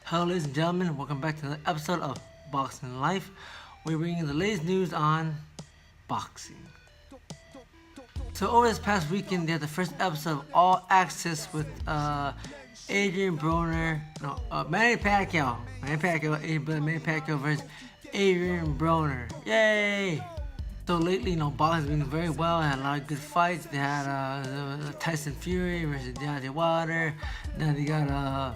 Hello ladies and gentlemen, welcome back to another episode of Boxing Life. We're bringing you the latest news on boxing. So over this past weekend, they had the first episode of All Access with Manny Pacquiao versus Adrian Broner. Yay! So lately, boxing's been very well. They had a lot of good fights. They had Tyson Fury versus Deontay Wilder. Now they got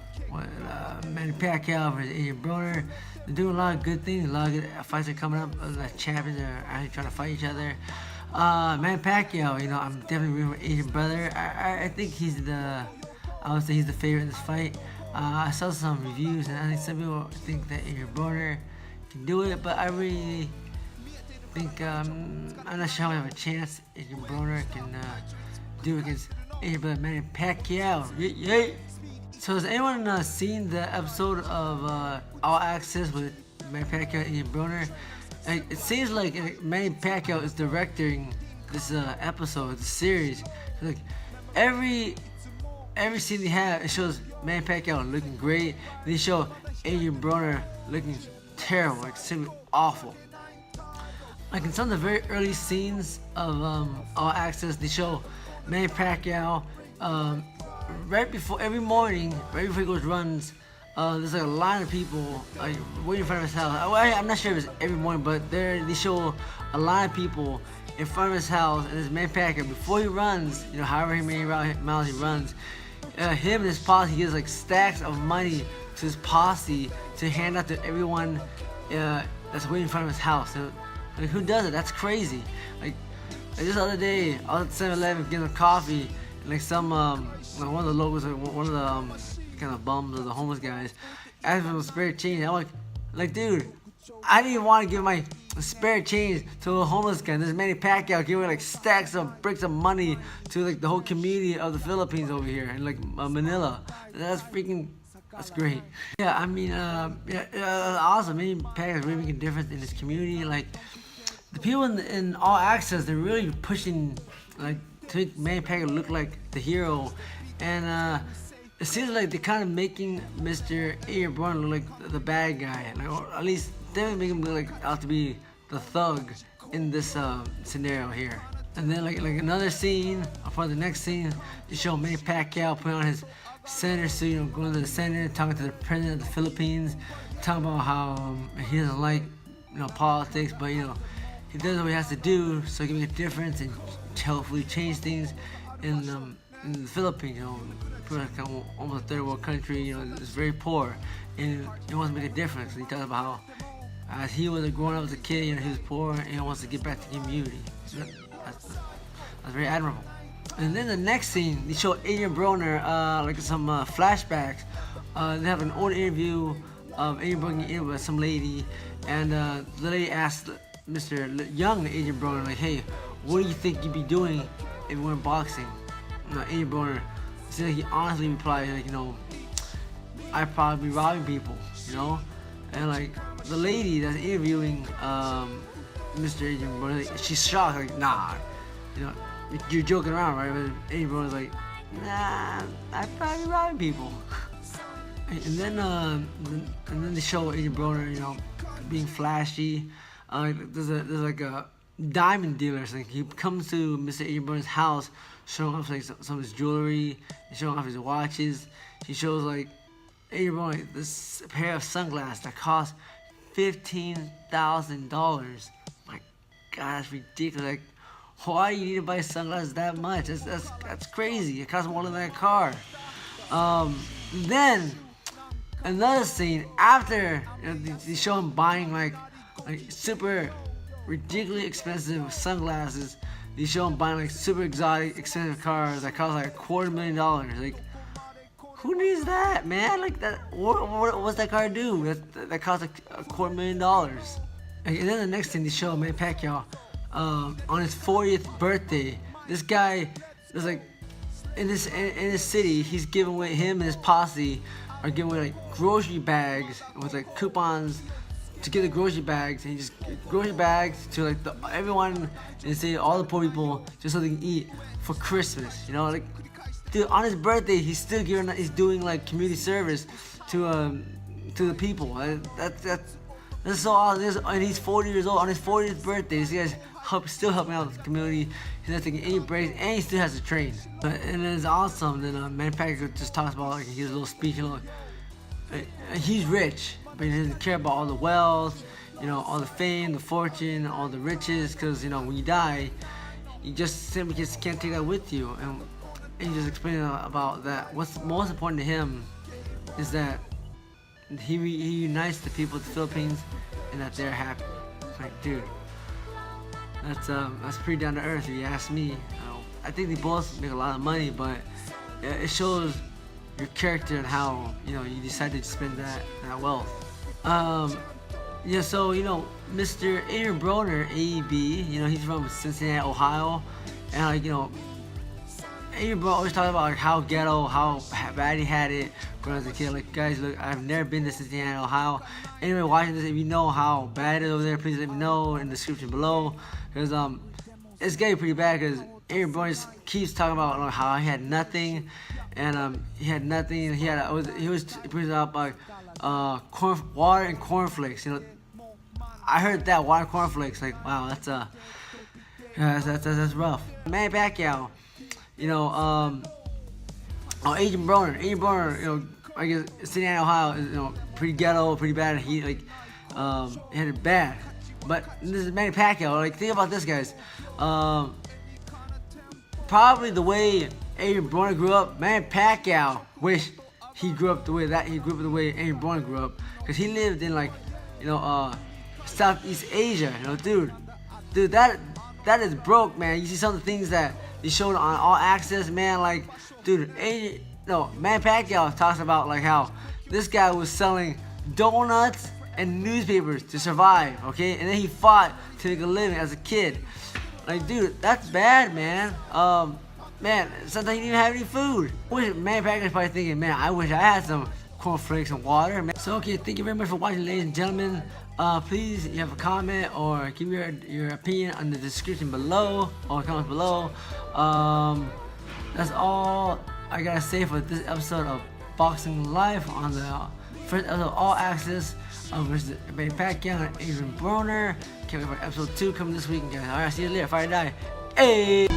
Manny Pacquiao versus Adrian Broner. They're doing a lot of good things. A lot of good fights are coming up. The champions are actually trying to fight each other. Manny Pacquiao, I'm definitely rooting for Adrian brother. I think I would say he's the favorite in this fight. I saw some reviews, and I think some people think that Adrian Broner can do it, but I really think I'm not sure how we have a chance. Adrian Broner can do it against Adrian Manny Pacquiao. Yay! So has anyone seen the episode of All Access with Manny Pacquiao and Adrian Broner? It seems like Manny Pacquiao is directing this episode, the series. Like every scene they have, it shows Manny Pacquiao looking great. They show Adrian Broner looking terrible, like simply awful. Like in some of the very early scenes of All Access, they show Manny Pacquiao right before every morning, right before he goes runs. There's like a line of people waiting in front of his house. I'm not sure if it's every morning, but they show a line of people in front of his house, and this Manny Pacquiao, before he runs, however many miles he runs, him and his posse, he gives like stacks of money to his posse to hand out to everyone that's waiting in front of his house. So, like, who does it? That's crazy. Like this other day, I was at 7-Eleven getting a coffee, and like some one of the locals, one of the kind of bums or the homeless guys, asked for some spare change. I'm like, dude, I didn't want to give my spare change to a homeless guy. This Manny Pacquiao giving like stacks of bricks of money to like the whole community of the Philippines over here in like Manila. That's great. Yeah, I mean, awesome. Manny Pacquiao is really making a difference in this community. Like the people in All Access, they're really pushing like to make Manny Pacquiao look like the hero, and it seems like they're kind of making Mr. Adrian Broner look like the bad guy, like, or at least they're making him look like out to be the thug in this scenario here. And then like another scene, for the next scene, they show Manny Pacquiao putting on his senator suit, going to the Senate, talking to the president of the Philippines, talking about how he doesn't like politics, but he does what he has to do so he can make a difference and hopefully change things in the Philippines. Almost a third world country, it's very poor, and he wants to make a difference. He talks about how as he was growing up as a kid, he was poor, and he wants to get back to the community. That's very admirable. And then the next scene, they show Adrian Broner like some flashbacks. They have an old interview of Adrian Broner in with some lady, and the lady asked Mr. Young Adrian Broner, like, hey, what do you think you'd be doing if you weren't boxing? Adrian Broner, he honestly replied, like, I'd probably be robbing people, and like the lady that's interviewing Mr. Adrian Broner, she's shocked, like, nah, you're joking around, right? But Adrian Broner's like, nah, I'd probably be robbing people. And then they show Adrian Broner, being flashy. There's like a diamond dealer. So he comes to Mr. Adrian Broner's house, showing off like some of his jewelry, showing off his watches. He shows like Adrian Broner this pair of sunglasses that cost $15,000. My God, that's ridiculous. Like, why do you need to buy sunglasses that much? That's crazy. It costs more than that car. Then another scene after they show him buying like super ridiculously expensive sunglasses. They show him buying like super exotic, expensive cars that cost like $250,000. Like, who needs that, man? Like that. What's that car do? That costs like $250,000. And then the next thing they show Manny Pacquiao on his 40th birthday. This guy is like in this city. He's giving away, him and his posse are giving away like grocery bags with like coupons to get the grocery bags, and he just grocery bags to like everyone in the city, all the poor people, just so they can eat for Christmas. Like, dude, on his birthday, he's doing like community service to to the people. That's so awesome. And he's 40 years old on his 40th birthday. This guy's still helping out the community. He's not taking any breaks, and he still has to train. And it's awesome. Then Manny Pacquiao just talks about, like, his little speech. He's rich, but he doesn't care about all the wealth, all the fame, the fortune, all the riches. Because when you die, you just simply just can't take that with you. And he just explained about that. What's most important to him is that he unites the people of the Philippines and that they're happy. Like, dude, that's pretty down to earth if you ask me. I think they both make a lot of money, but it shows your character and how you decided to spend that wealth. So Mr. Adrian Broner, AEB, he's from Cincinnati, Ohio, and Adrian Broner always talks about, like, how ghetto, how bad he had it when I was a kid. Like, guys, look, I've never been to Cincinnati, Ohio. Anyway, watching this, if you know how bad it is over there, please let me know in the description below. Because it's getting pretty bad. Because Adrian Broner keeps talking about how he had nothing, and he had nothing. He was bringing up like water and cornflakes. I heard that, water and cornflakes. Like, wow, that's rough. Manny Pacquiao. Adrian Broner, I guess Cincinnati, Ohio is, pretty ghetto, pretty bad. He had it bad. But this is Manny Pacquiao. Like, think about this, guys. Probably the way Adrian Broner grew up, Manny Pacquiao wish he grew up the way Adrian Broner grew up, because he lived in, like, Southeast Asia. Dude, that is broke, man. You see some of the things that they showed on All Access, man. Like, dude, Manny Pacquiao talks about, like, how this guy was selling donuts and newspapers to survive, okay? And then he fought to make a living as a kid. Like, dude, that's bad, man. Man, sometimes you didn't even have any food. Manny Pacquiao's probably thinking, man, I wish I had some cornflakes and water, man. So, okay, thank you very much for watching, ladies and gentlemen. Please, if you have a comment or give your opinion on the description below or comments below. That's all I gotta say for this episode of Boxing Life on the first episode of All Access versus Manny Pacquiao and Adrian Broner. Can't wait for episode 2 coming this week, guys. Alright, see you later. Fire die. Hey.